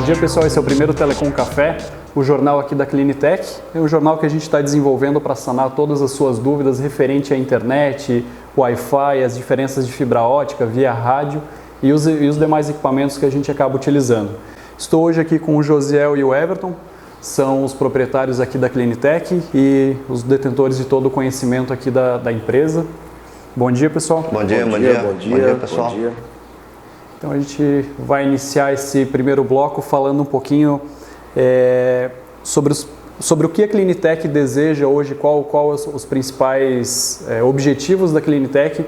dia, pessoal. Esse é o primeiro Telecom Café, o jornal aqui da Clinitec. É um jornal que a gente está desenvolvendo para sanar todas as suas dúvidas referente à internet, Wi-Fi, as diferenças de fibra ótica, via rádio e os demais equipamentos que a gente acaba utilizando. Estou hoje aqui com o Josiel e o Everton, são os proprietários aqui da Clinitec e os detentores de todo o conhecimento aqui da empresa. Bom dia, pessoal. Bom dia, pessoal. Bom dia. Então a gente vai iniciar esse primeiro bloco falando um pouquinho sobre o que a Clinitec deseja hoje, qual os principais objetivos da Clinitec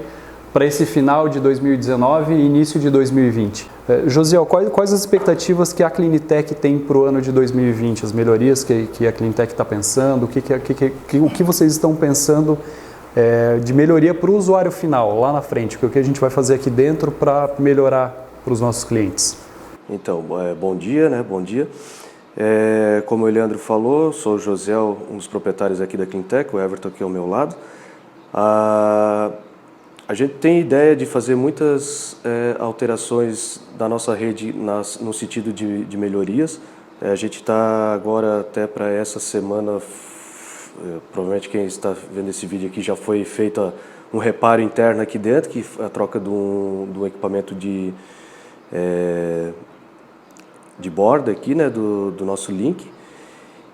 para esse final de 2019 e início de 2020. Josiel, quais as expectativas que a Clinitec tem para o ano de 2020? As melhorias que a Clinitec está pensando, o que vocês estão pensando de melhoria para o usuário final, lá na frente, o que a gente vai fazer aqui dentro para melhorar para os nossos clientes? Então, bom dia, né? Bom dia. Como o Leandro falou, sou o Josiel, um dos proprietários aqui da Clinitec, o Everton aqui ao meu lado. A gente tem ideia de fazer muitas alterações da nossa rede no sentido de melhorias. A gente está agora até para essa semana, provavelmente quem está vendo esse vídeo aqui já foi feito um reparo interno aqui dentro, que a troca do equipamento de borda aqui, né, do nosso link.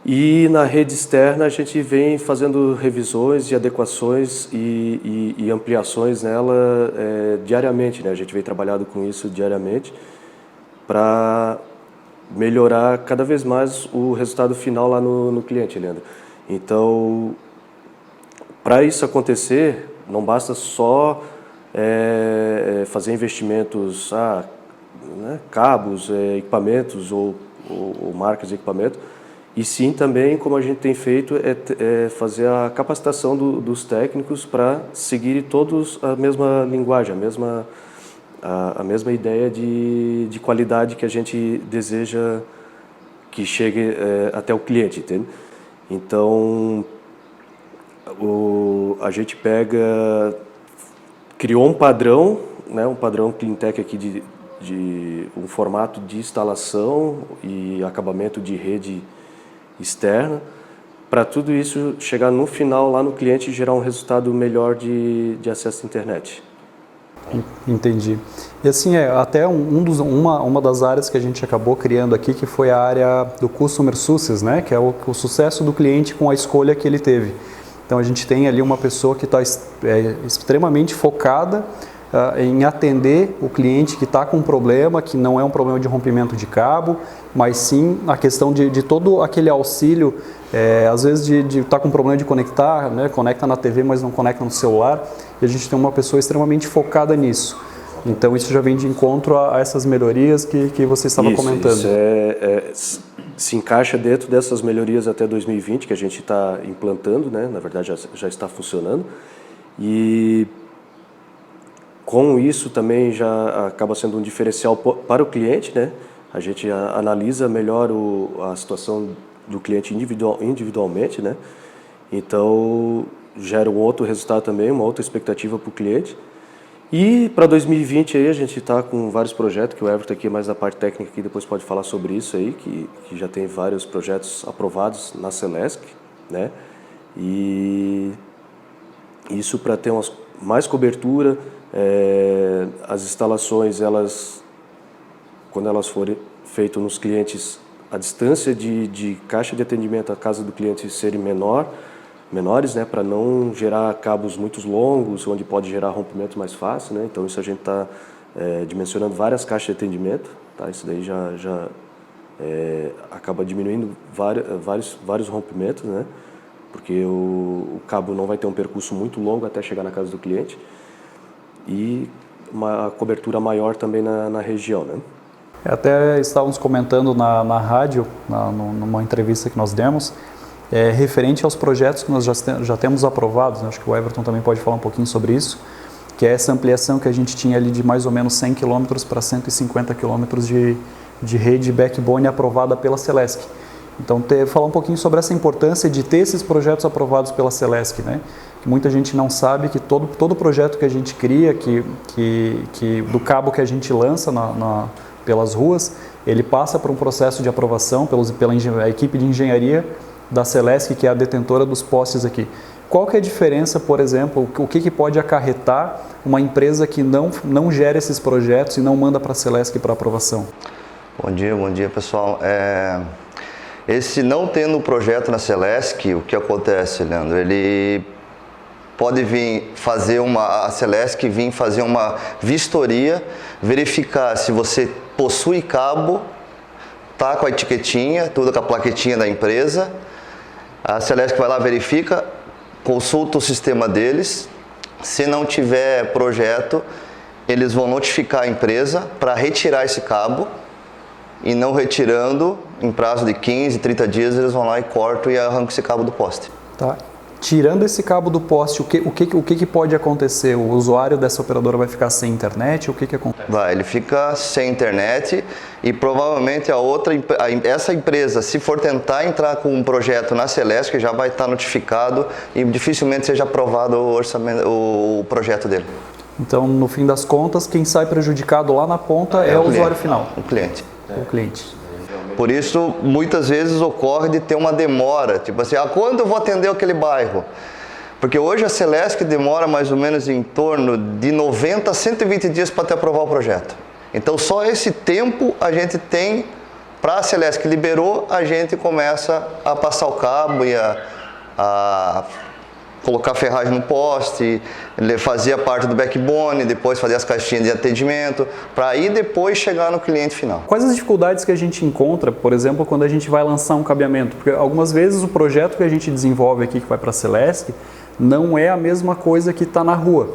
E na rede externa a gente vem fazendo revisões e adequações e ampliações nela diariamente, né? A gente vem trabalhando com isso diariamente para melhorar cada vez mais o resultado final lá no cliente, Leandro. Então, para isso acontecer, não basta só fazer investimentos, né, cabos, equipamentos ou marcas de equipamento, e sim também, como a gente tem feito, fazer a capacitação dos técnicos para seguirem todos a mesma linguagem, a mesma ideia de qualidade que a gente deseja que chegue até o cliente, entende? Então, a gente criou um padrão, né, um padrão Clinitec aqui de um formato de instalação e acabamento de rede externa, para tudo isso chegar no final lá no cliente e gerar um resultado melhor de acesso à internet. Entendi. E assim, até uma das áreas que a gente acabou criando aqui, que foi a área do Customer Success, né? Que é o sucesso do cliente com a escolha que ele teve. Então a gente tem ali uma pessoa que está extremamente focada em atender o cliente que está com um problema, que não é um problema de rompimento de cabo, mas sim a questão de todo aquele auxílio, às vezes de estar com um problema de conectar, né? Conecta na TV, mas não conecta no celular, e a gente tem uma pessoa extremamente focada nisso. Então isso já vem de encontro a essas melhorias que você estava comentando. Isso se encaixa dentro dessas melhorias até 2020 que a gente está implantando, né? Na verdade já está funcionando, e com isso também já acaba sendo um diferencial para o cliente, né? A gente analisa melhor a situação do cliente individualmente, né? Então gera um outro resultado também, uma outra expectativa para o cliente. E para 2020 aí a gente está com vários projetos, que o Everton aqui mais da parte técnica aqui depois pode falar sobre isso aí, que já tem vários projetos aprovados na Celesc, né? E isso para ter mais cobertura. As instalações, quando elas forem feitas nos clientes, a distância de caixa de atendimento à casa do cliente serem menores, né, para não gerar cabos muito longos, onde pode gerar rompimento mais fácil, né? Então isso a gente está dimensionando várias caixas de atendimento, tá? Isso daí já acaba diminuindo vários rompimentos, né? Porque o cabo não vai ter um percurso muito longo até chegar na casa do cliente. E uma cobertura maior também na região, né? Até estávamos comentando na rádio, numa entrevista que nós demos, referente aos projetos que nós já temos aprovados, né? Acho que o Everton também pode falar um pouquinho sobre isso, que é essa ampliação que a gente tinha ali de mais ou menos 100 km para 150 km de rede backbone aprovada pela Celesc. Então, falar um pouquinho sobre essa importância de ter esses projetos aprovados pela Celesc, né? Que muita gente não sabe que todo projeto que a gente cria, do cabo que a gente lança pelas ruas, ele passa por um processo de aprovação pela equipe de engenharia da Celesc, que é a detentora dos postes aqui. Qual que é a diferença, por exemplo, o que pode acarretar uma empresa que não gera esses projetos e não manda para a Celesc para aprovação? Bom dia pessoal. Esse não tendo o projeto na Celesc, o que acontece, Leandro? Ele pode vir fazer a Celesc vir fazer uma vistoria, verificar se você possui cabo, tá com a etiquetinha, tudo com a plaquetinha da empresa. A Celesc vai lá, verifica, consulta o sistema deles. Se não tiver projeto, eles vão notificar a empresa para retirar esse cabo, e não retirando, em prazo de 15, 30 dias, eles vão lá e cortam e arrancam esse cabo do poste. Tá. Tirando esse cabo do poste, o que pode acontecer? O usuário dessa operadora vai ficar sem internet? O que acontece? Ele fica sem internet e provavelmente essa empresa, se for tentar entrar com um projeto na Celesc, já vai estar notificado e dificilmente seja aprovado o projeto dele. Então, no fim das contas, quem sai prejudicado lá na ponta é o usuário final. O cliente. O cliente. Por isso, muitas vezes ocorre de ter uma demora, tipo assim, quando eu vou atender aquele bairro? Porque hoje a Celesc demora mais ou menos em torno de 90 a 120 dias para te aprovar o projeto. Então, só esse tempo a gente tem, para a Celesc liberou, a gente começa a passar o cabo e a colocar ferragem no poste, fazer a parte do backbone, depois fazer as caixinhas de atendimento, para aí depois chegar no cliente final. Quais as dificuldades que a gente encontra, por exemplo, quando a gente vai lançar um cabeamento? Porque algumas vezes o projeto que a gente desenvolve aqui, que vai para a Celesc, não é a mesma coisa que está na rua.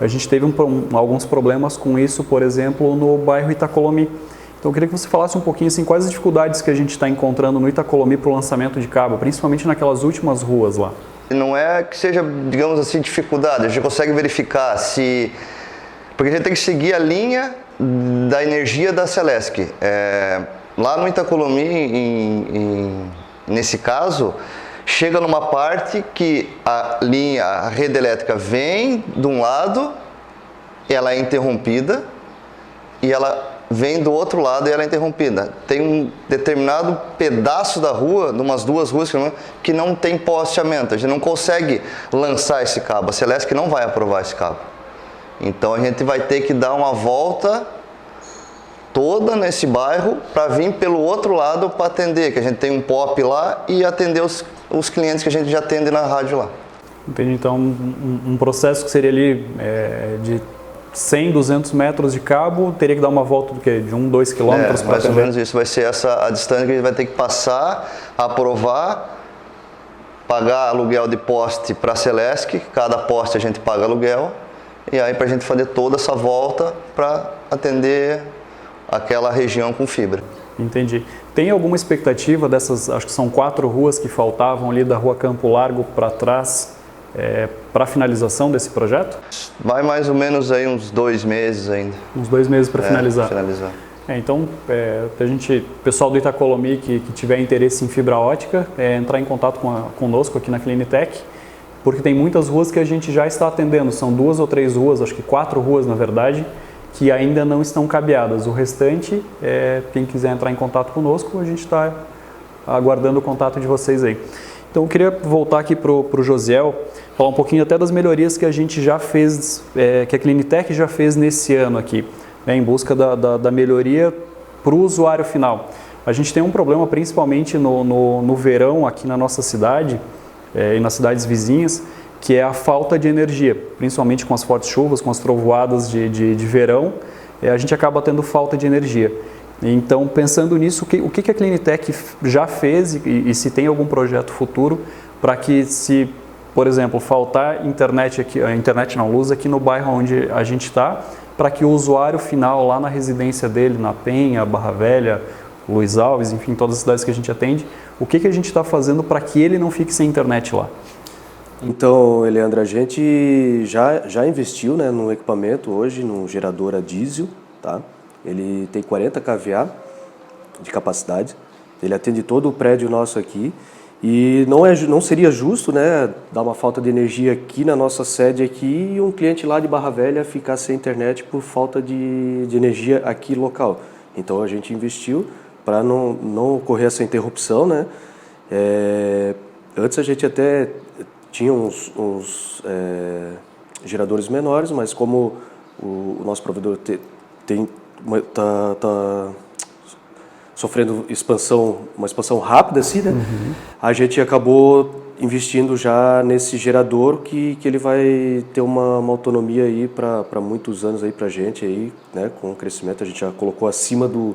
A gente teve alguns problemas com isso, por exemplo, no bairro Itacolomi. Então eu queria que você falasse um pouquinho assim, quais as dificuldades que a gente está encontrando no Itacolomi para o lançamento de cabo, principalmente naquelas últimas ruas lá. Não é que seja, digamos assim, dificuldade, a gente consegue verificar se... Porque a gente tem que seguir a linha da energia da Celesc. Lá no Itacolomi, nesse caso, chega numa parte que a rede elétrica vem de um lado, ela é interrompida, e ela vem do outro lado e ela é interrompida. Tem um determinado pedaço da rua, de umas duas ruas, que não tem posteamento. A gente não consegue lançar esse cabo. A Celesc não vai aprovar esse cabo. Então a gente vai ter que dar uma volta toda nesse bairro para vir pelo outro lado para atender, que a gente tem um POP lá e atender os clientes que a gente já atende na rádio lá. Entendi. Então um processo que seria ali de 100, 200 metros de cabo, teria que dar uma volta do quê? De 1, 2 quilômetros para mais ou menos isso. Vai ser a distância que a gente vai ter que passar, aprovar, pagar aluguel de poste para a Celesc, cada poste a gente paga aluguel, e aí para a gente fazer toda essa volta para atender aquela região com fibra. Entendi. Tem alguma expectativa dessas, acho que são 4 ruas que faltavam ali da rua Campo Largo para trás, para a finalização desse projeto? Vai mais ou menos aí uns 2 meses ainda. Uns 2 meses para finalizar. Então, o pessoal do Itacolomi que tiver interesse em fibra ótica, entrar em contato conosco aqui na Clinitec, porque tem muitas ruas que a gente já está atendendo, são 2 ou 3 ruas, acho que 4 ruas na verdade, que ainda não estão cabeadas. O restante, quem quiser entrar em contato conosco, a gente está aguardando o contato de vocês aí. Então eu queria voltar aqui para o Josiel, falar um pouquinho até das melhorias que a gente já fez, que a Clinitec já fez nesse ano aqui, em busca da melhoria para o usuário final. A gente tem um problema principalmente no verão aqui na nossa cidade e nas cidades vizinhas, que é a falta de energia, principalmente com as fortes chuvas, com as trovoadas de verão, a gente acaba tendo falta de energia. Então, pensando nisso, o que a Clinitec já fez e se tem algum projeto futuro para que, se, por exemplo, faltar luz aqui no bairro onde a gente está, para que o usuário final lá na residência dele, na Penha, Barra Velha, Luiz Alves, enfim, todas as cidades que a gente atende, o que a gente está fazendo para que ele não fique sem internet lá? Então, Eleandro, a gente já investiu, né, no equipamento hoje, num gerador a diesel, tá? Ele tem 40 kVA de capacidade, ele atende todo o prédio nosso aqui e não seria justo, né, dar uma falta de energia aqui na nossa sede aqui e um cliente lá de Barra Velha ficar sem internet por falta de energia aqui local. Então a gente investiu para não ocorrer essa interrupção, né? Antes a gente até tinha uns geradores menores, mas como o nosso provedor está sofrendo uma expansão rápida, assim, né? A gente acabou investindo já nesse gerador que ele vai ter uma autonomia aí para muitos anos aí para a gente aí, né? Com o crescimento a gente já colocou acima do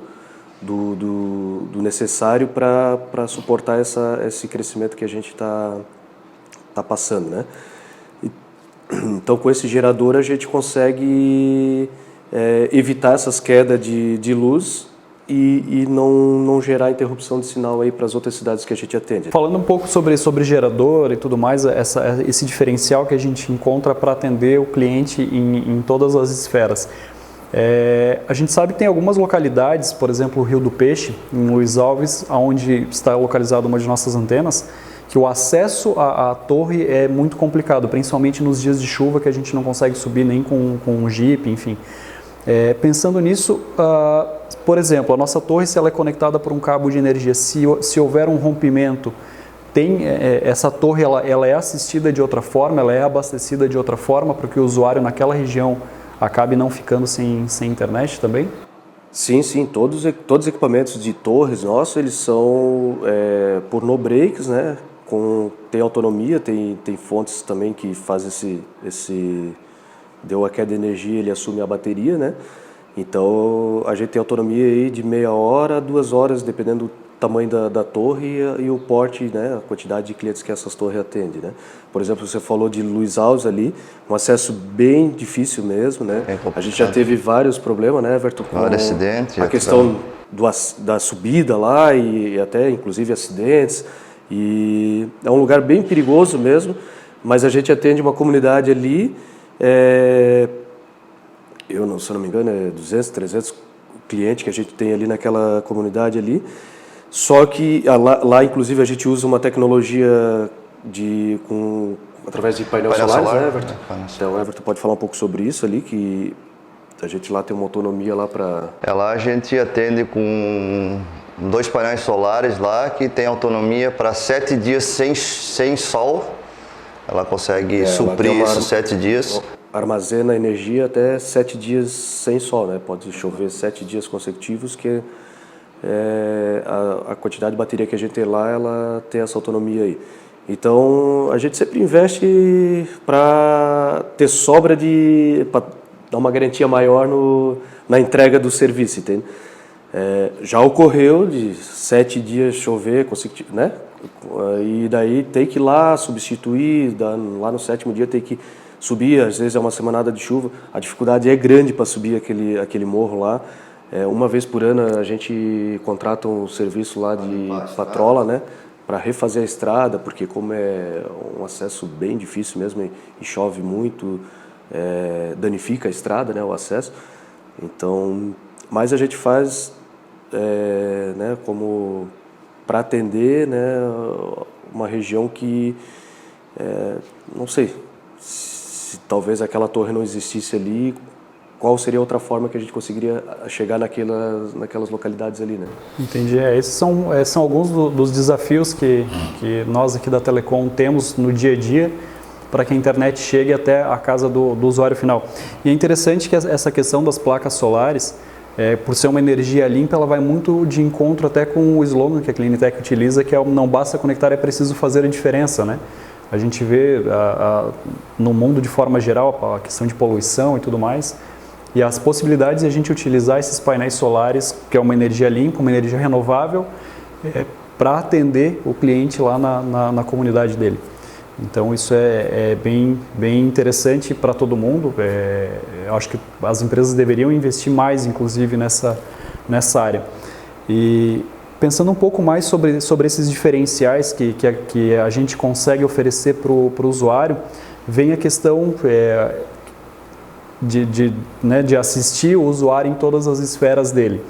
necessário para suportar esse crescimento que a gente está passando, né? Então com esse gerador a gente consegue evitar essas quedas de luz e não gerar interrupção de sinal aí para as outras cidades que a gente atende. Falando um pouco sobre gerador e tudo mais, esse diferencial que a gente encontra para atender o cliente em todas as esferas. A gente sabe que tem algumas localidades, por exemplo, o Rio do Peixe, em Luiz Alves, onde está localizada uma de nossas antenas, que o acesso à torre é muito complicado, principalmente nos dias de chuva que a gente não consegue subir nem com um Jeep, enfim. Pensando nisso, por exemplo, a nossa torre, se ela é conectada por um cabo de energia, se houver um rompimento, essa torre ela é assistida de outra forma, ela é abastecida de outra forma para que o usuário naquela região acabe não ficando sem internet também? Sim, todos os equipamentos de torres nossos, eles são por no-breaks, né? Tem autonomia, tem fontes também que fazem deu a queda de energia, ele assume a bateria, né? Então a gente tem autonomia aí de meia hora a 2 horas, dependendo do tamanho da torre e o porte, né? A quantidade de clientes que essas torres atendem, né? Por exemplo, você falou de Luiz Alves ali, um acesso bem difícil mesmo, né? A gente já teve vários problemas, né, Everton? Com acidente, a questão da subida lá e até inclusive acidentes. E é um lugar bem perigoso mesmo, mas a gente atende uma comunidade ali. Se eu não me engano, 200, 300 clientes que a gente tem ali naquela comunidade ali. Só que lá inclusive, a gente usa uma tecnologia através de painel solar, né, Everton? Então, o Everton pode falar um pouco sobre isso ali, que a gente lá tem uma autonomia lá para... Lá a gente atende com 2 painéis solares lá, que tem autonomia para 7 dias sem sol. Ela consegue suprir esses 7 dias. Armazena energia até 7 dias sem sol, né? Pode chover 7 dias consecutivos, que a quantidade de bateria que a gente tem lá, ela tem essa autonomia aí. Então, a gente sempre investe para ter sobra para dar uma garantia maior na entrega do serviço, entende? Já ocorreu de 7 dias chover, né? E daí tem que ir lá substituir, lá no 7º dia tem que subir, às vezes é uma semanada de chuva, a dificuldade é grande para subir aquele morro lá. Uma vez por ano a gente contrata um serviço lá de patrola, né, para refazer a estrada, porque como é um acesso bem difícil mesmo e chove muito, danifica a estrada, né, o acesso. Então, mas a gente faz, né, como para atender, né, uma região que, não sei, se talvez aquela torre não existisse ali, qual seria outra forma que a gente conseguiria chegar naquelas localidades ali, né? Entendi. Esses são alguns dos desafios que nós aqui da Telecom temos no dia a dia para que a internet chegue até a casa do usuário final. E é interessante que essa questão das placas solares, por ser uma energia limpa, ela vai muito de encontro até com o slogan que a Cleantech utiliza, que é não basta conectar, é preciso fazer a diferença, né? A gente vê no mundo de forma geral a questão de poluição e tudo mais, e as possibilidades de a gente utilizar esses painéis solares, que é uma energia limpa, uma energia renovável, para atender o cliente lá na comunidade dele. Então isso é bem interessante para todo mundo. Eu acho que as empresas deveriam investir mais, inclusive, nessa área. E pensando um pouco mais sobre esses diferenciais que a gente consegue oferecer para o usuário, vem a questão de assistir o usuário em todas as esferas dele.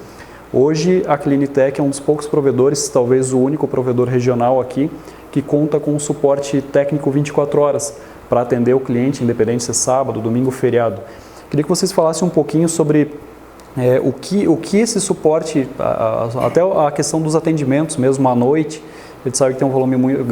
Hoje a Cleantech é um dos poucos provedores, talvez o único provedor regional aqui, que conta com um suporte técnico 24 horas para atender o cliente, independente se é sábado, domingo, feriado. Queria que vocês falassem um pouquinho sobre o que esse suporte, até a questão dos atendimentos mesmo à noite, a gente sabe que tem um volume muito,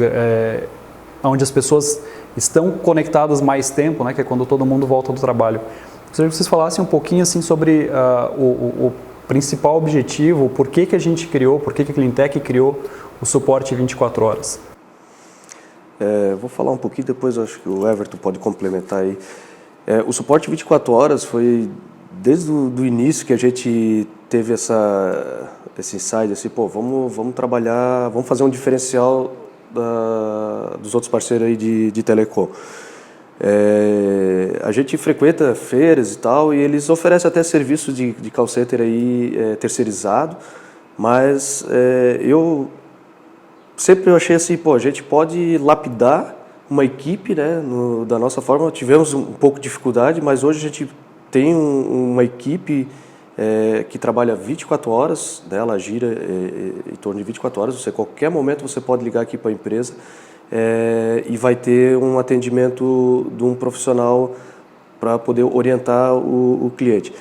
onde as pessoas estão conectadas mais tempo, né, que é quando todo mundo volta do trabalho. Gostaria que vocês falassem um pouquinho assim, sobre o principal objetivo, por que a gente criou, por que a Cleantech criou o suporte 24 horas. Vou falar um pouquinho, depois acho que o Everton pode complementar aí. O suporte 24 horas foi desde o início que a gente teve esse insight, assim, pô, vamos trabalhar, vamos fazer um diferencial dos outros parceiros aí de telecom. A gente frequenta feiras e tal, e eles oferecem até serviço de call center aí, terceirizado, mas eu sempre achei assim, pô, a gente pode lapidar uma equipe, né, da nossa forma. Tivemos um pouco de dificuldade, mas hoje a gente tem uma equipe que trabalha 24 horas, né, ela gira em torno de 24 horas, qualquer momento você pode ligar aqui para a empresa e vai ter um atendimento de um profissional para poder orientar o cliente.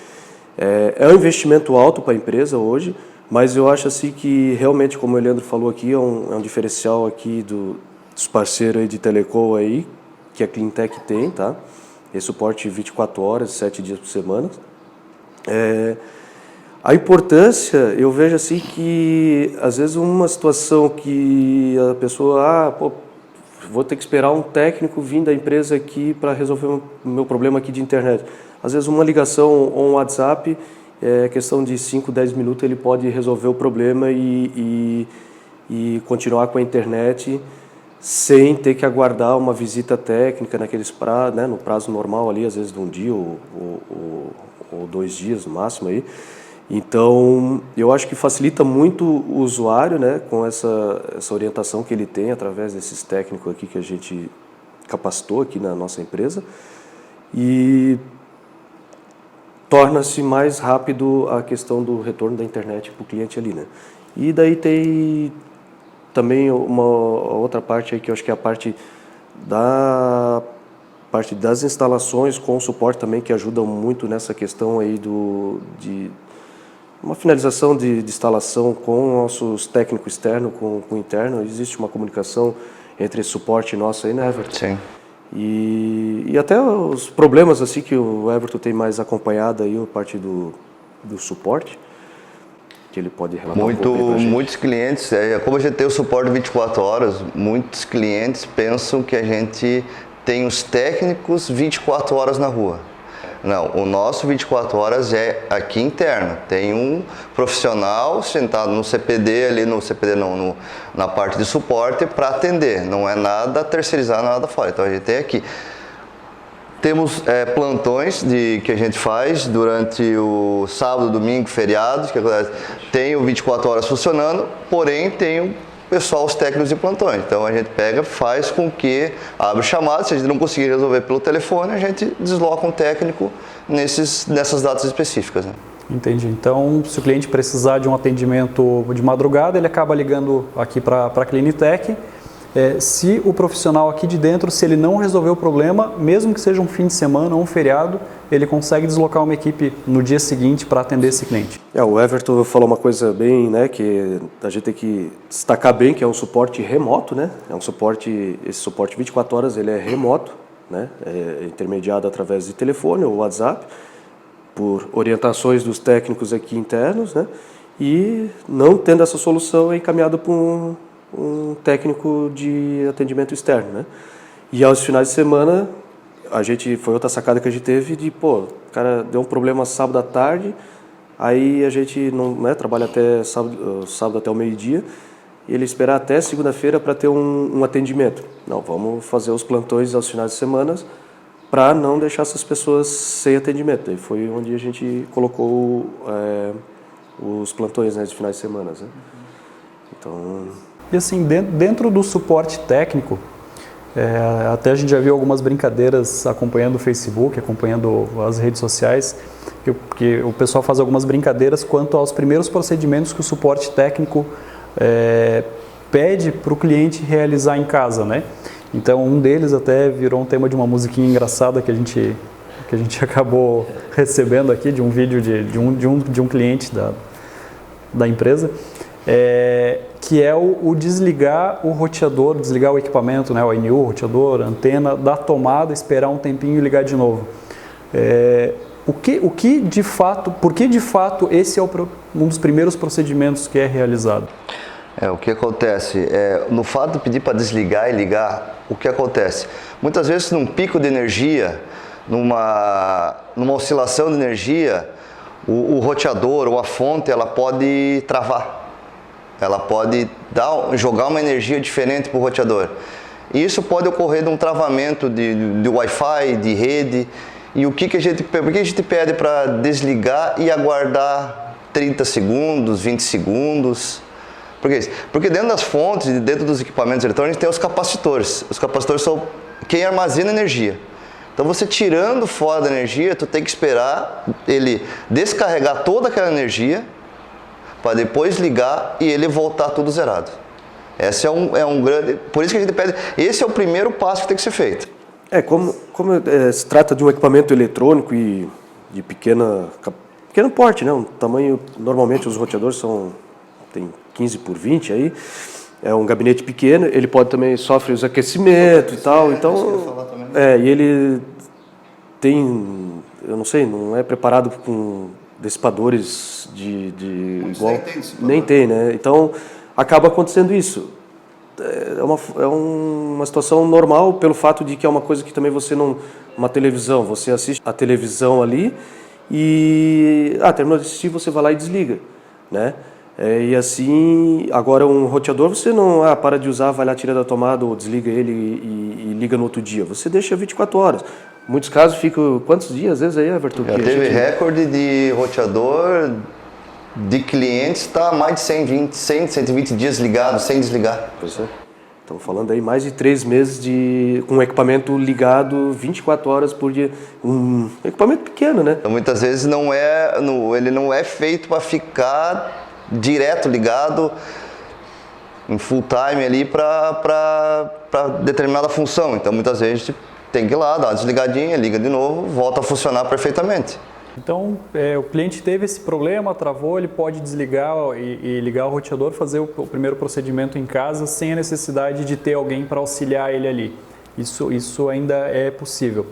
É um investimento alto para a empresa hoje, mas eu acho assim que realmente, como o Leandro falou aqui, é um diferencial aqui dos parceiros aí de telecom aí, que a Cleantech tem, tá? Esse suporte 24 horas, 7 dias por semana. A importância, eu vejo assim que, às vezes, uma situação que a pessoa, vou ter que esperar um técnico vir da empresa aqui para resolver o meu problema aqui de internet. Às vezes, uma ligação ou um WhatsApp, questão de 5, 10 minutos, ele pode resolver o problema e continuar com a internet sem ter que aguardar uma visita técnica no prazo normal ali, às vezes de um dia ou 2 dias no máximo aí. Então, eu acho que facilita muito o usuário, né, com essa orientação que ele tem através desses técnicos aqui que a gente capacitou aqui na nossa empresa, e torna-se mais rápido a questão do retorno da internet para o cliente ali, né. E daí tem também uma outra parte aí que eu acho que é a parte das instalações com suporte também, que ajudam muito nessa questão aí de uma finalização de instalação com nossos técnicos externos, com o interno. Existe uma comunicação entre esse suporte nosso aí, né, Everton? Sim. E até os problemas assim que o Everton tem mais acompanhado aí, a parte do suporte, que ele pode relatar um pouco pra gente. Muitos clientes, como a gente tem o suporte 24 horas, muitos clientes pensam que a gente tem os técnicos 24 horas na rua. Não, o nosso 24 horas é aqui interno. Tem um profissional sentado no CPD, na parte de suporte para atender. Não é nada terceirizado, nada fora. Então a gente tem aqui. Temos plantões que a gente faz durante o sábado, domingo, feriados, que acontece. Tem o 24 horas funcionando, porém tem o pessoal, os técnicos de plantões. Então a gente faz com que abre chamada, se a gente não conseguir resolver pelo telefone, a gente desloca um técnico nessas datas específicas, né? Entendi. Então, se o cliente precisar de um atendimento de madrugada, ele acaba ligando aqui para a Cleantech. Se o profissional aqui de dentro, se ele não resolver o problema, mesmo que seja um fim de semana ou um feriado, ele consegue deslocar uma equipe no dia seguinte para atender esse cliente. O Everton falou uma coisa bem, né, que a gente tem que destacar bem, que é um suporte remoto, né? Esse suporte 24 horas, ele é remoto, né? É intermediado através de telefone ou WhatsApp, por orientações dos técnicos aqui internos, né? E não tendo essa solução, é encaminhado para um técnico de atendimento externo, né? E aos finais de semana, foi outra sacada que a gente teve o cara deu um problema sábado à tarde, aí a gente não, né, trabalha até sábado até o meio-dia, e ele esperar até segunda-feira para ter um atendimento. Não, vamos fazer os plantões aos finais de semana para não deixar essas pessoas sem atendimento. E foi onde a gente colocou os plantões, né, de finais de semana, né? Então... E assim, dentro do suporte técnico, até a gente já viu algumas brincadeiras acompanhando o Facebook, acompanhando as redes sociais, que o pessoal faz algumas brincadeiras quanto aos primeiros procedimentos que o suporte técnico pede para o cliente realizar em casa, né? Então, um deles até virou um tema de uma musiquinha engraçada que a gente que a gente acabou recebendo aqui de um vídeo de um cliente da empresa, que é o desligar o roteador, desligar o equipamento, né, o ANU, o roteador, a antena, da tomada, esperar um tempinho e ligar de novo. Por que de fato esse é um dos primeiros procedimentos que é realizado? O que acontece? No fato de pedir para desligar e ligar, o que acontece? Muitas vezes num pico de energia, numa oscilação de energia, o roteador ou a fonte ela pode travar. Ela pode jogar uma energia diferente para o roteador. E isso pode ocorrer num travamento de Wi-Fi, de rede. E por que a gente pede para desligar e aguardar 30 segundos, 20 segundos? Por que isso? Porque dentro das fontes, dentro dos equipamentos eletrônicos, tem os capacitores. Os capacitores são quem armazena energia. Então você tirando fora da energia, tu tem que esperar ele descarregar toda aquela energia para depois ligar e ele voltar tudo zerado. Esse é um grande... Por isso que a gente pede... Esse é o primeiro passo que tem que ser feito. Como se trata de um equipamento eletrônico e de pequeno porte, né? Um tamanho, normalmente os roteadores tem 15 por 20 aí, é um gabinete pequeno, ele também sofre os aquecimentos e tal, então, e ele tem, eu não sei, não é preparado com dissipadores de igual, nem tem, né? Então, acaba acontecendo isso. É uma situação normal pelo fato de que é uma coisa que também uma televisão, você assiste a televisão ali e, terminou de assistir, você vai lá e desliga, né? E assim, agora um roteador você não para de usar, vai lá, tira da tomada ou desliga ele e liga no outro dia. Você deixa 24 horas. Em muitos casos ficam quantos dias, às vezes aí, Everton? Já teve recorde de roteador de clientes está mais de 120 dias ligado, sem desligar. Pois é. Estamos falando aí mais de 3 meses com um equipamento ligado 24 horas por dia. Um equipamento pequeno, né? Então, muitas vezes ele não é feito para ficar direto ligado em full time ali para determinada função. Então muitas vezes a gente tem que ir lá, dar uma desligadinha, liga de novo, volta a funcionar perfeitamente. Então o cliente teve esse problema, travou, ele pode desligar e ligar o roteador, fazer o primeiro procedimento em casa sem a necessidade de ter alguém para auxiliar ele ali. Isso ainda é possível.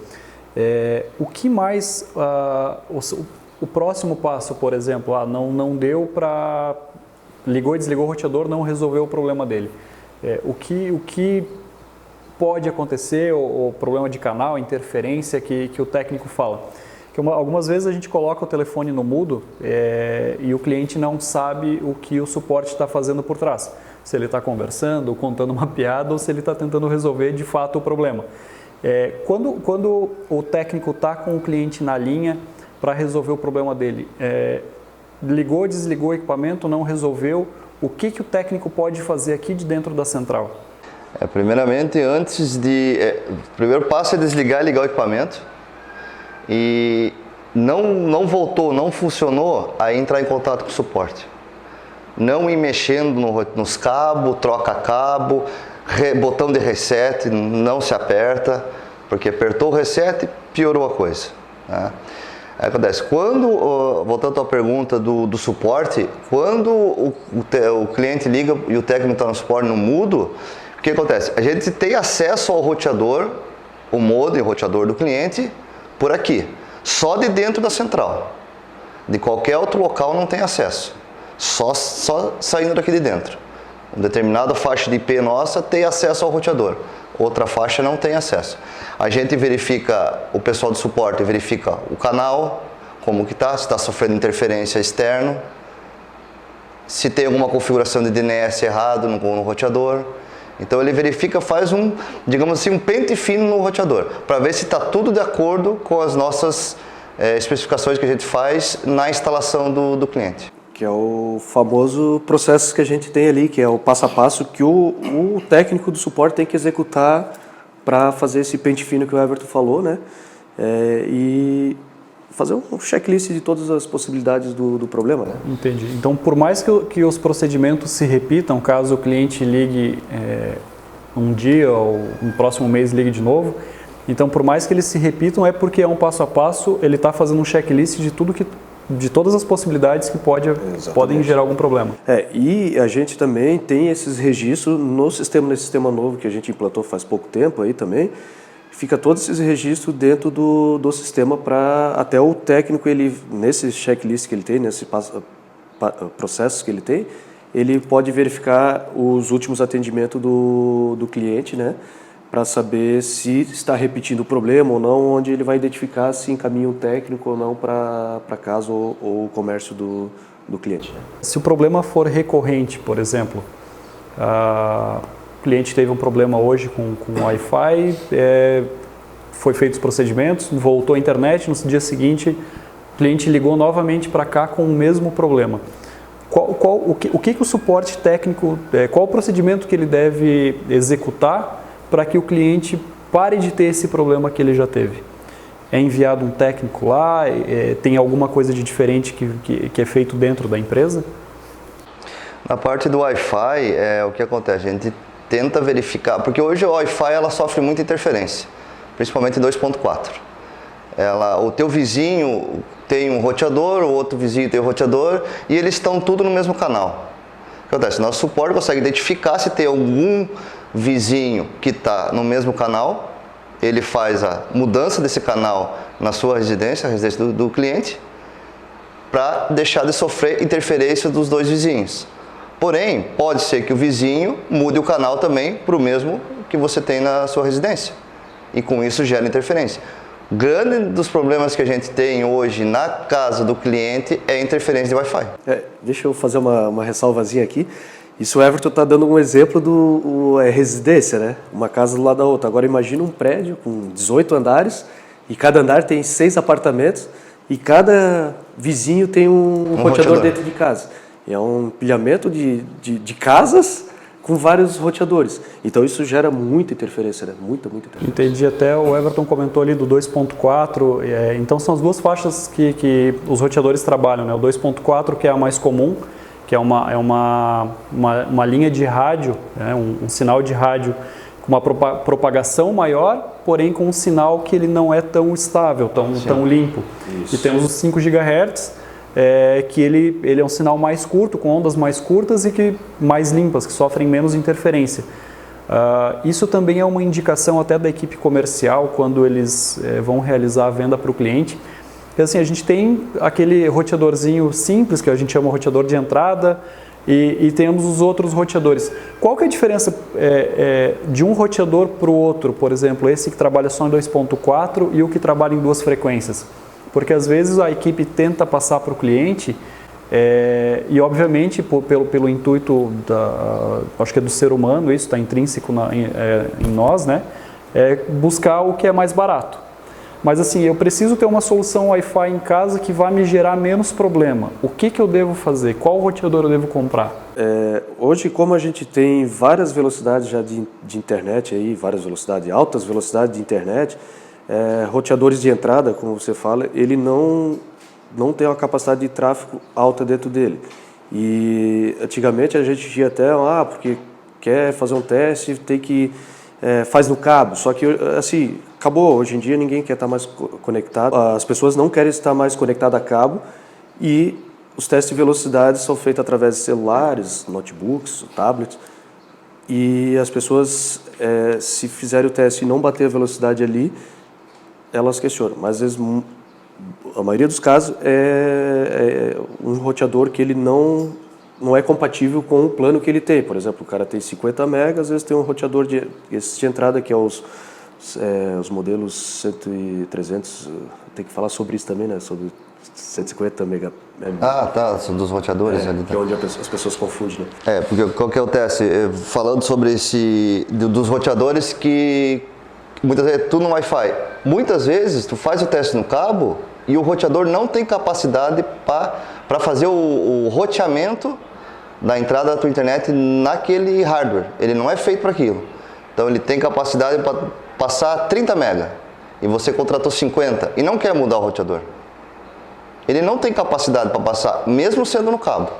O que mais... O próximo passo, por exemplo, não deu para... Ligou e desligou o roteador, não resolveu o problema dele. O que pode acontecer, o problema de canal, interferência que o técnico fala? Que algumas vezes a gente coloca o telefone no mudo e o cliente não sabe o que o suporte está fazendo por trás. Se ele está conversando, contando uma piada ou se ele está tentando resolver de fato o problema. Quando o técnico está com o cliente na linha, para resolver o problema dele. Ligou, desligou o equipamento, não resolveu. O que o técnico pode fazer aqui de dentro da central? Primeiramente, o primeiro passo é desligar e ligar o equipamento. E não voltou, não funcionou, aí entrar em contato com o suporte. Não ir mexendo nos cabos, troca cabo, botão de reset, não se aperta, porque apertou o reset, piorou a coisa, né? Aí acontece, voltando à tua pergunta do suporte, quando o cliente liga e o técnico está no suporte no mudo, o que acontece? A gente tem acesso ao roteador, o modem, o roteador do cliente, por aqui, só de dentro da central. De qualquer outro local não tem acesso, só saindo daqui de dentro. Uma determinada faixa de IP nossa tem acesso ao roteador, outra faixa não tem acesso. A gente verifica, o pessoal do suporte verifica o canal, como que está, se está sofrendo interferência externa, se tem alguma configuração de DNS errado no roteador. Então ele verifica, faz digamos assim, um pente fino no roteador, para ver se está tudo de acordo com as nossas especificações que a gente faz na instalação do cliente. Que é o famoso processo que a gente tem ali, que é o passo a passo que o técnico do suporte tem que executar para fazer esse pente fino que o Everton falou, né? E fazer um checklist de todas as possibilidades do problema, né? Entendi. Então, por mais que os procedimentos se repitam, caso o cliente ligue um dia ou no próximo mês ligue de novo, Então, por mais que eles se repitam, é porque é um passo a passo, ele está fazendo um checklist de todas as possibilidades que podem gerar algum problema. E a gente também tem esses registros nesse sistema novo que a gente implantou faz pouco tempo aí também. Fica todos esses registros dentro do sistema para até o técnico, nesse checklist que ele tem, nesses processos que ele tem, ele pode verificar os últimos atendimentos do cliente, né? Para saber se está repetindo o problema ou não, onde ele vai identificar se encaminha um técnico ou não para casa ou o comércio do cliente. Se o problema for recorrente, por exemplo, o cliente teve um problema hoje com o Wi-Fi, foi feito os procedimentos, voltou à internet, no dia seguinte o cliente ligou novamente para cá com o mesmo problema. O que o suporte técnico, qual o procedimento que ele deve executar para que o cliente pare de ter esse problema que ele já teve? É enviado um técnico lá? Tem alguma coisa de diferente que é feito dentro da empresa? Na parte do Wi-Fi, o que acontece? A gente tenta verificar, porque hoje o Wi-Fi ela sofre muita interferência, principalmente em 2.4. O teu vizinho tem um roteador, o outro vizinho tem um roteador e eles estão tudo no mesmo canal. O que acontece? Nosso suporte consegue identificar se tem algum vizinho que está no mesmo canal, ele faz a mudança desse canal na sua residência, a residência do cliente, para deixar de sofrer interferência dos dois vizinhos. Porém, pode ser que o vizinho mude o canal também para o mesmo que você tem na sua residência. E com isso gera interferência. Grande dos problemas que a gente tem hoje na casa do cliente é a interferência de Wi-Fi. Deixa eu fazer uma ressalvazinha aqui. Isso o Everton está dando um exemplo do residência, né? Uma casa do lado da outra. Agora imagina um prédio com 18 andares e cada andar tem 6 apartamentos e cada vizinho tem um roteador dentro de casa. É um empilhamento de casas com vários roteadores. Então isso gera muita interferência, né? Muita interferência. Entendi, até o Everton comentou ali do 2.4, então são as duas faixas que os roteadores trabalham, né? O 2.4 que é a mais comum, que é uma linha de rádio, né? um sinal de rádio com uma propagação maior, porém com um sinal que ele não é tão estável, tão limpo. Isso. E temos os 5 GHz, que ele é um sinal mais curto, com ondas mais curtas e mais limpas, que sofrem menos interferência. Isso também é uma indicação até da equipe comercial, quando eles vão realizar a venda para o cliente. Porque, assim, a gente tem aquele roteadorzinho simples, que a gente chama roteador de entrada, e temos os outros roteadores. Qual que é a diferença de um roteador para o outro, por exemplo, esse que trabalha só em 2.4 e o que trabalha em 2 frequências? Porque às vezes a equipe tenta passar para o cliente e obviamente pelo intuito acho que é do ser humano, isso está intrínseco em nós, né? Buscar o que é mais barato. Mas assim, eu preciso ter uma solução Wi-Fi em casa que vai me gerar menos problema. O que eu devo fazer? Qual roteador eu devo comprar? Hoje, como a gente tem várias velocidades já de internet, aí, várias velocidades, altas velocidades de internet, roteadores de entrada, como você fala, ele não tem uma capacidade de tráfego alta dentro dele. E antigamente a gente tinha até, porque quer fazer um teste, tem que faz no cabo. Só que assim, acabou. Hoje em dia ninguém quer estar mais conectado. As pessoas não querem estar mais conectadas a cabo e os testes de velocidade são feitos através de celulares, notebooks, tablets. E as pessoas, se fizerem o teste e não bater a velocidade ali, elas questionam, mas às vezes, a maioria dos casos é um roteador que ele não é compatível com o plano que ele tem. Por exemplo, o cara tem 50 MB, às vezes tem um roteador de entrada que é os modelos 100 e 300, tem que falar sobre isso também, né? Sobre 150 MB. Tá, dos roteadores ali. Que é onde as pessoas confundem, né? Porque qual que é o teste? Falando sobre dos roteadores que muitas vezes tu no Wi-Fi, muitas vezes tu faz o teste no cabo e o roteador não tem capacidade para fazer o roteamento da entrada da tua internet naquele hardware. Ele não é feito para aquilo. Então ele tem capacidade para passar 30 MB e você contratou 50 e não quer mudar o roteador. Ele não tem capacidade para passar, mesmo sendo no cabo.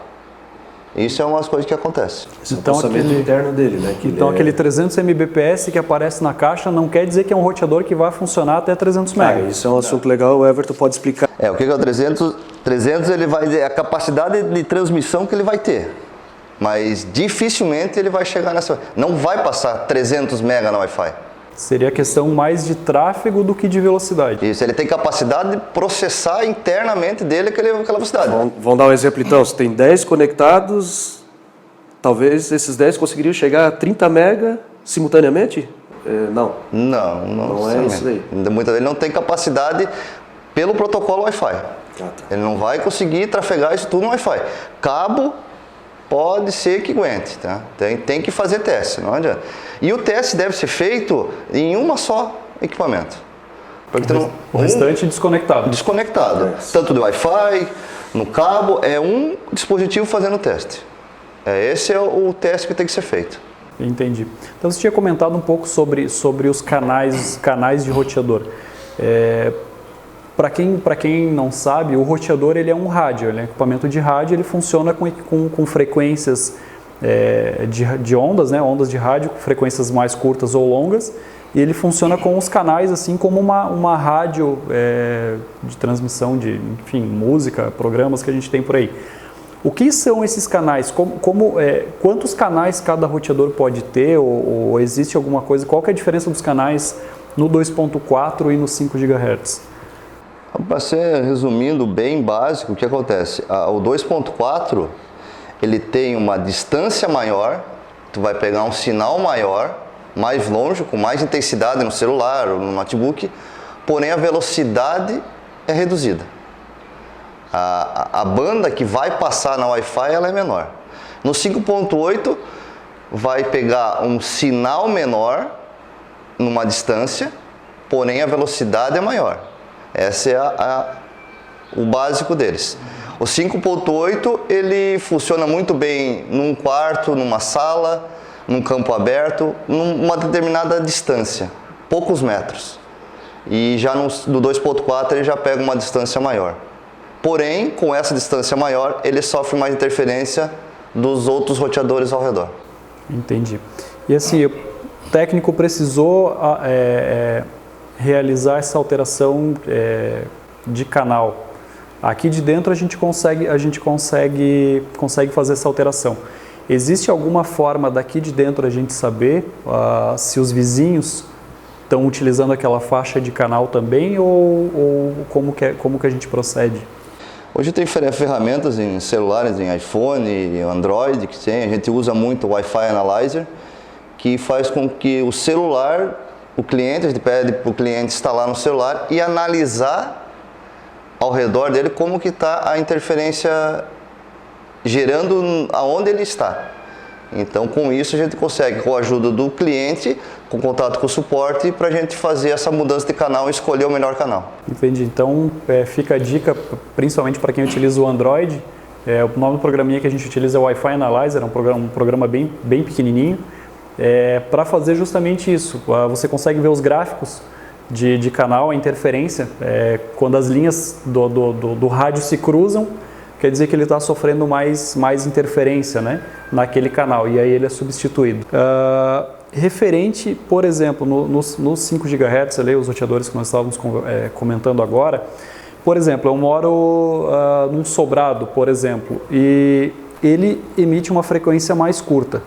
Isso é umas coisas que acontecem. Esse é o Então, processamento interno dele, né? Que Então ele aquele 300 Mbps que aparece na caixa não quer dizer que é um roteador que vai funcionar até 300 MB. Isso é um assunto legal, o Everton pode explicar. O que é o 300? 300 ele vai, a capacidade de transmissão que ele vai ter. Mas dificilmente ele vai chegar nessa... Não vai passar 300 MB no Wi-Fi. Seria questão mais de tráfego do que de velocidade. Isso, ele tem capacidade de processar internamente dele aquela velocidade. Vamos dar um exemplo então, se tem 10 conectados, talvez esses 10 conseguiriam chegar a 30 MB simultaneamente? Não. Não é isso daí. Ele não tem capacidade pelo protocolo Wi-Fi. Ele não vai conseguir trafegar isso tudo no Wi-Fi. Cabo pode ser que aguente, tá? Tem que fazer teste, não adianta. E o teste deve ser feito em uma só equipamento. O restante desconectado. Desconectado. Tanto do Wi-Fi, no cabo, é um dispositivo fazendo o teste. Esse é o teste que tem que ser feito. Entendi. Então você tinha comentado um pouco sobre os canais de roteador. Para quem não sabe, o roteador ele é um rádio, ele é um equipamento de rádio, ele funciona com frequências de ondas, né, ondas de rádio, frequências mais curtas ou longas, e ele funciona com os canais assim como uma rádio de transmissão de, enfim, música, programas que a gente tem por aí. O que são esses canais? Quantos canais cada roteador pode ter? Ou existe alguma coisa? Qual que é a diferença dos canais no 2.4 e no 5 GHz? Para ser resumindo bem básico, o que acontece? O 2.4 ele tem uma distância maior, tu vai pegar um sinal maior, mais longe, com mais intensidade no celular ou no notebook, porém a velocidade é reduzida. A banda que vai passar na Wi-Fi ela é menor. No 5.8 vai pegar um sinal menor numa distância, porém a velocidade é maior. Esse é o básico deles. O 5.8 ele funciona muito bem num quarto, numa sala, num campo aberto, numa determinada distância, poucos metros. E já no 2.4 ele já pega uma distância maior. Porém, com essa distância maior, ele sofre mais interferência dos outros roteadores ao redor. Entendi. E assim, o técnico precisou realizar essa alteração de canal. Aqui de dentro a gente consegue fazer essa alteração. Existe alguma forma daqui de dentro a gente saber se os vizinhos estão utilizando aquela faixa de canal também ou como que a gente procede? Hoje tem ferramentas em celulares, em iPhone, Android, que tem. A gente usa muito o Wi-Fi Analyzer, que faz com que o celular, a gente pede para o cliente instalar no celular e analisar ao redor dele como que está a interferência gerando aonde ele está. Então, com isso a gente consegue, com a ajuda do cliente, com contato com o suporte, para a gente fazer essa mudança de canal e escolher o melhor canal. Entendi. Então, fica a dica, principalmente para quem utiliza o Android, o nome do programinha que a gente utiliza é o Wi-Fi Analyzer, é um programa bem pequenininho, para fazer justamente isso. Você consegue ver os gráficos de canal, a interferência, quando as linhas do rádio se cruzam, quer dizer que ele está sofrendo mais interferência, né, naquele canal, e aí ele é substituído. Referente, por exemplo, no 5 GHz, ali, os roteadores que nós estávamos comentando agora, por exemplo, eu moro num sobrado, por exemplo, e ele emite uma frequência mais curta.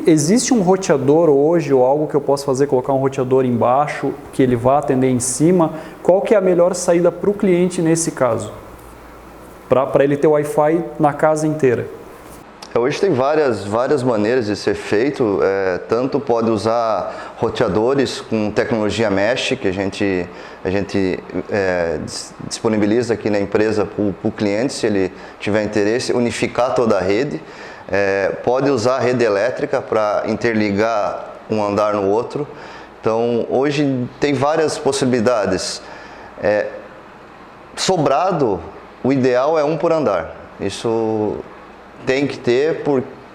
Existe um roteador hoje ou algo que eu possa fazer, colocar um roteador embaixo, que ele vá atender em cima? Qual que é a melhor saída para o cliente nesse caso? Para ele ter Wi-Fi na casa inteira? Hoje tem várias maneiras de ser feito, tanto pode usar roteadores com tecnologia mesh, que a gente disponibiliza aqui na empresa para o cliente, se ele tiver interesse, unificar toda a rede. Pode usar a rede elétrica para interligar um andar no outro. Então, hoje tem várias possibilidades. Sobrado, o ideal é um por andar. Isso tem que ter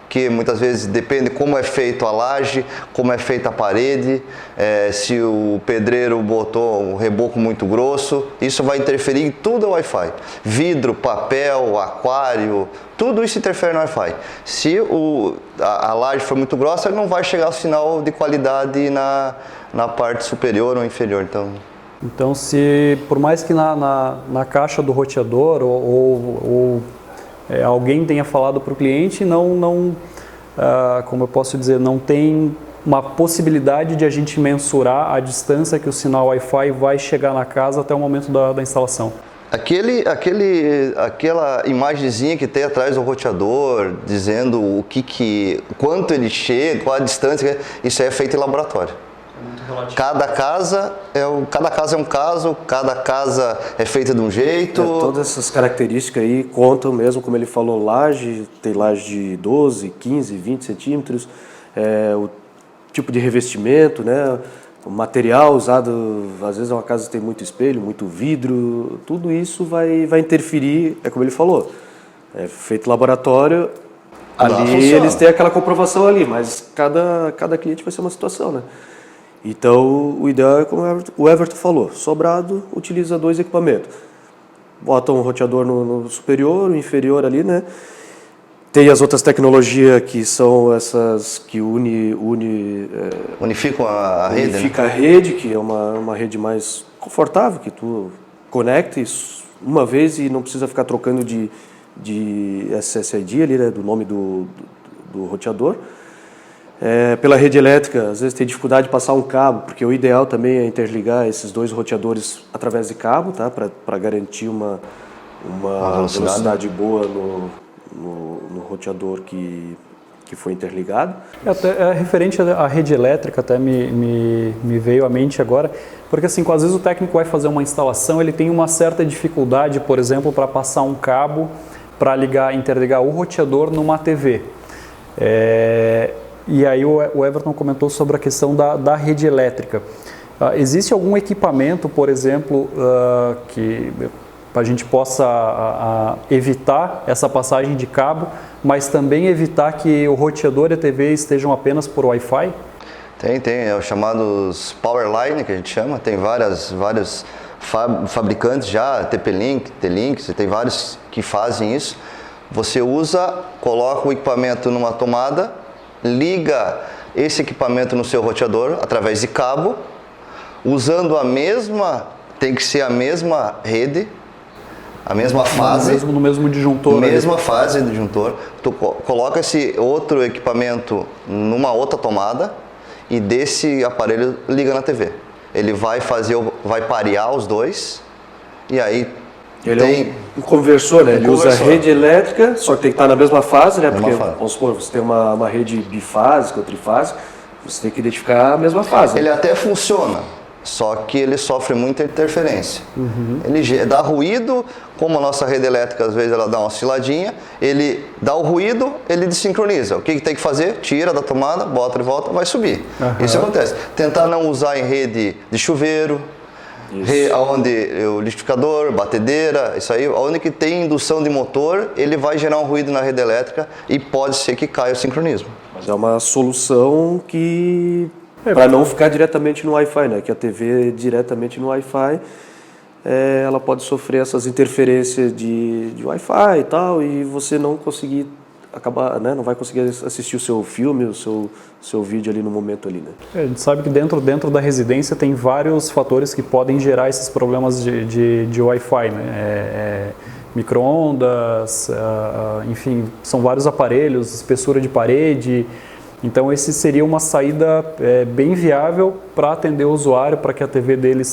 porque muitas vezes depende como é feito a laje, como é feita a parede, se o pedreiro botou um reboco muito grosso, isso vai interferir em tudo o Wi-Fi. Vidro, papel, aquário, tudo isso interfere no Wi-Fi. Se a laje for muito grossa, ele não vai chegar ao sinal de qualidade na parte superior ou inferior. Então, se por mais que na caixa do roteador alguém tenha falado para o cliente, como eu posso dizer, não tem uma possibilidade de a gente mensurar a distância que o sinal Wi-Fi vai chegar na casa até o momento da instalação. Aquela imagenzinha que tem atrás do roteador, dizendo quanto ele chega, qual a distância, isso é feito em laboratório. Cada casa é um caso, cada casa é feita de um jeito. Todas essas características aí contam mesmo, como ele falou, laje, tem laje de 12, 15, 20 centímetros, o tipo de revestimento, né? O material usado, às vezes uma casa tem muito espelho, muito vidro, tudo isso vai interferir, é como ele falou, é feito laboratório, ali eles têm aquela comprovação ali, mas cada cliente vai ser uma situação, né? Então, o ideal é como o Everton falou, sobrado, utiliza 2 equipamentos. Bota um roteador no superior, o inferior ali, né? Tem as outras tecnologias que são essas que unificam a rede. Unifica, né? A rede, que é uma rede mais confortável, que tu conecta uma vez e não precisa ficar trocando de SSID ali, né? Do nome do roteador. Pela rede elétrica, às vezes tem dificuldade de passar um cabo, porque o ideal também é interligar esses 2 roteadores através de cabo, tá? Para garantir uma velocidade boa no roteador que foi interligado. Referente à rede elétrica, até me veio à mente agora, porque assim, às vezes o técnico vai fazer uma instalação, ele tem uma certa dificuldade, por exemplo, para passar um cabo para interligar o roteador numa TV. E aí o Everton comentou sobre a questão da rede elétrica. Existe algum equipamento, por exemplo, que a gente possa evitar essa passagem de cabo, mas também evitar que o roteador e a TV estejam apenas por Wi-Fi? Tem os chamados Powerline, que a gente chama, tem vários fabricantes já, TP-Link, T-Link, você tem vários que fazem isso. Você coloca o equipamento numa tomada, liga esse equipamento no seu roteador através de cabo, usando tem que ser a mesma rede, a mesma fase. No mesmo disjuntor. Mesma fase do disjuntor. Tu coloca esse outro equipamento numa outra tomada e desse aparelho liga na TV. Ele vai parear os dois e aí ele é um conversor, né? Ele usa a rede elétrica, só que tem que estar na mesma fase, né? Porque, vamos supor, você tem uma rede bifásica ou trifásica, você tem que identificar a mesma fase. Ele até funciona, só que ele sofre muita interferência. Ele dá ruído, como a nossa rede elétrica, às vezes ela dá uma osciladinha, ele dá o ruído, ele desincroniza. O que tem que fazer? Tira da tomada, bota de volta, vai subir. Isso acontece. Tentar não usar em rede de chuveiro, onde o liquidificador, batedeira, isso aí, onde que tem indução de motor, ele vai gerar um ruído na rede elétrica e pode ser que caia o sincronismo. Mas é uma solução para não ficar diretamente no Wi-Fi, né? Que a TV diretamente no Wi-Fi, ela pode sofrer essas interferências de Wi-Fi e tal, e você não conseguir acabar, né? Não vai conseguir assistir o seu filme, o seu vídeo ali no momento ali, né? A gente sabe que dentro da residência tem vários fatores que podem gerar esses problemas de Wi-Fi, né? Micro-ondas, enfim, são vários aparelhos, espessura de parede. Então esse seria uma saída bem viável para atender o usuário, para que a TV dele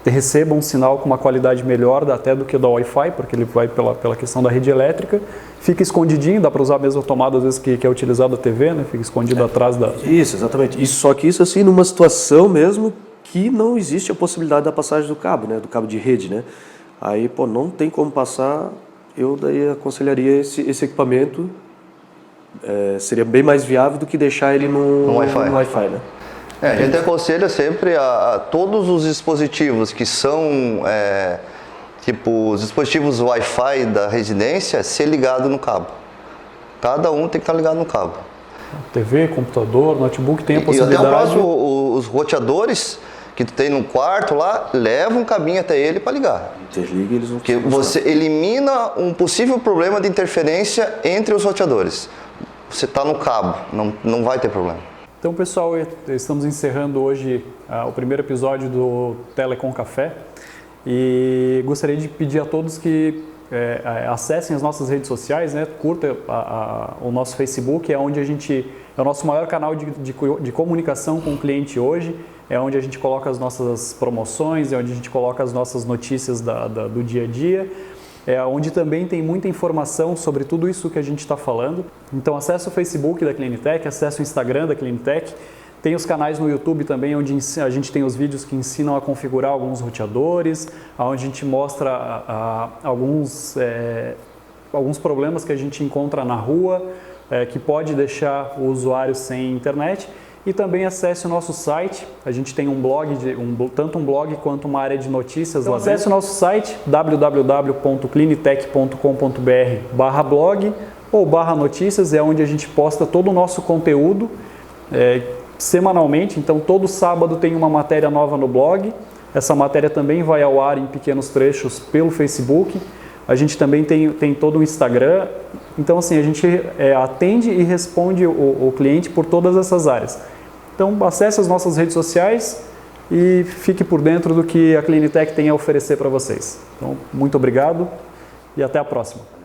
receba um sinal com uma qualidade melhor até do que o da Wi-Fi, porque ele vai pela questão da rede elétrica, fica escondidinho, dá para usar a mesma tomada às vezes que é utilizada a TV, né? Fica escondido atrás da... Isso, exatamente. Só que isso assim numa situação mesmo que não existe a possibilidade da passagem do cabo, né? Do cabo de rede, né? Aí, não tem como passar, eu daí aconselharia esse equipamento, seria bem mais viável do que deixar ele no Wi-Fi, né? A gente aconselha sempre a todos os dispositivos que são, tipo, os dispositivos Wi-Fi da residência, ser ligado no cabo. Cada um tem que estar ligado no cabo. TV, computador, notebook tem a E possibilidade. até o próximo, os roteadores que tu tem no quarto lá, leva um cabinho até ele para ligar. Interliga, eles não Porque você elimina um possível problema de interferência entre os roteadores. Você está no cabo, não vai ter problema. Então, pessoal, estamos encerrando hoje o primeiro episódio do Telecom Café e gostaria de pedir a todos que acessem as nossas redes sociais, né? Curta o nosso Facebook, é onde é o nosso maior canal de comunicação com o cliente hoje, é onde a gente coloca as nossas promoções, é onde a gente coloca as nossas notícias do dia a dia, é onde também tem muita informação sobre tudo isso que a gente está falando. Então acesse o Facebook da Cleantech, acesse o Instagram da Cleantech, tem os canais no YouTube também, onde a gente tem os vídeos que ensinam a configurar alguns roteadores, onde a gente mostra alguns problemas que a gente encontra na rua, que pode deixar o usuário sem internet. E também acesse o nosso site, a gente tem um blog, tanto um blog quanto uma área de notícias lá dentro. Acesse o nosso site www.cleantech.com.br/blog ou /notícias, é onde a gente posta todo o nosso conteúdo semanalmente. Então todo sábado tem uma matéria nova no blog, essa matéria também vai ao ar em pequenos trechos pelo Facebook, a gente também tem todo o Instagram. Então assim, a gente atende e responde o cliente por todas essas áreas. Então acesse as nossas redes sociais e fique por dentro do que a Cleantech tem a oferecer para vocês. Então, muito obrigado e até a próxima.